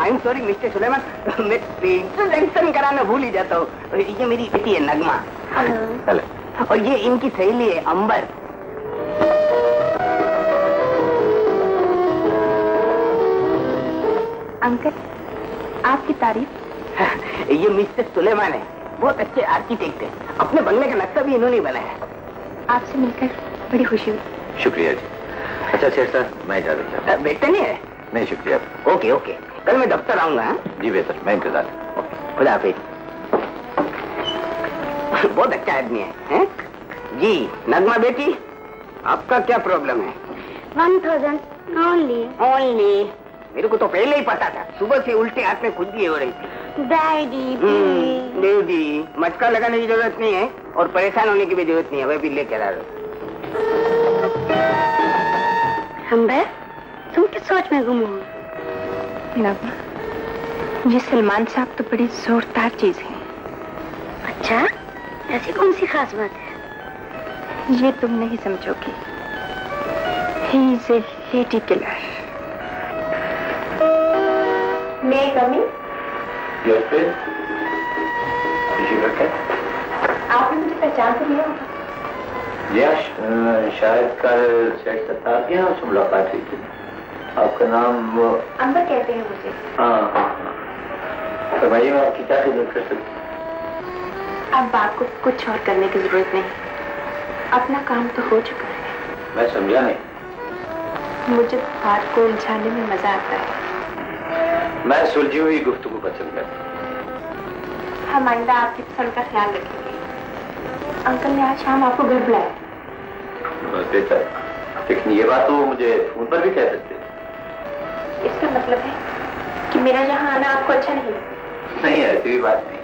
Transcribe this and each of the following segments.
I am sorry mister Suleman, मैं introduction कराना भूल ही जाता हूँ। ये मेरी बेटी है नगमा। हेलो। और ये इनकी सहेली है अंबर। अंकल, आपकी तारीफ। ये मिस्टर सुलेमान है, बहुत अच्छे आर्किटेक्ट है। अपने बंगले का नक्शा भी इन्होंने बनाया है। आपसे मिलकर बड़ी खुशी हुई। शुक्रिया जी। अच्छा सेठ साहब, मैं इजाजत चाहता हूं। बेटा नहीं है? नहीं शुक्रिया। ओके ओके, कल मैं दफ्तर आऊंगा। जी बेहतर, मैं इंतजार। खुदा हाफिज। बहुत अच्छा आदमी है? जी नगमा बेटी, आपका क्या प्रॉब्लम है? 1000 ओनली। ओनली? मेरे को तो पहले ही पता था, सुबह से उल्टे हाथ में खुजली हो रही थी। डैडी जी, मटका लगाने की जरूरत नहीं है और परेशान होने की भी जरूरत नहीं है, वह भी लेकर आ रहे। अंबर, तुम किस सोच में गुम हो? नगमा, ये सलमान साहब तो बड़ी जोरदार चीज है। अच्छा, ऐसी कौन सी खास बात है? ये तुम नहीं समझोगी। He is a lady killer. May I come in? Yes, please. आपने मुझे पहचान तो लिया होगा। शायद कल सेठ सत्तार के यहाँ से मुलाकात हुई थी। आपका नाम? अंबर कहते हैं मुझे। हाँ, बताइए मैं आपकी क्या खिदमत कर सकती? अब आपको कुछ और करने की जरूरत नहीं, अपना काम तो हो चुका है। मैं समझा नहीं। मुझे बात को उलझाने में मजा आता है। मैं सुलझी हुई गुफ्तगू पसंद करता हूँ। हम आइंदा आपकी पसंद का ख्याल रखेंगे। अंकल ने आज शाम आपको घर बुलाया। बस बेहतर, लेकिन ये बात तो मुझे फोन पर भी कह सकते हैं। इसका मतलब है कि मेरा यहाँ आना आपको अच्छा नहीं लगता? नहीं, ऐसी भी बात नहीं।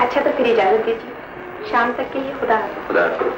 अच्छा तो फिर इजाजत दीजिए, शाम तक के लिए खुदा हाफिज। खुदा हाफिज।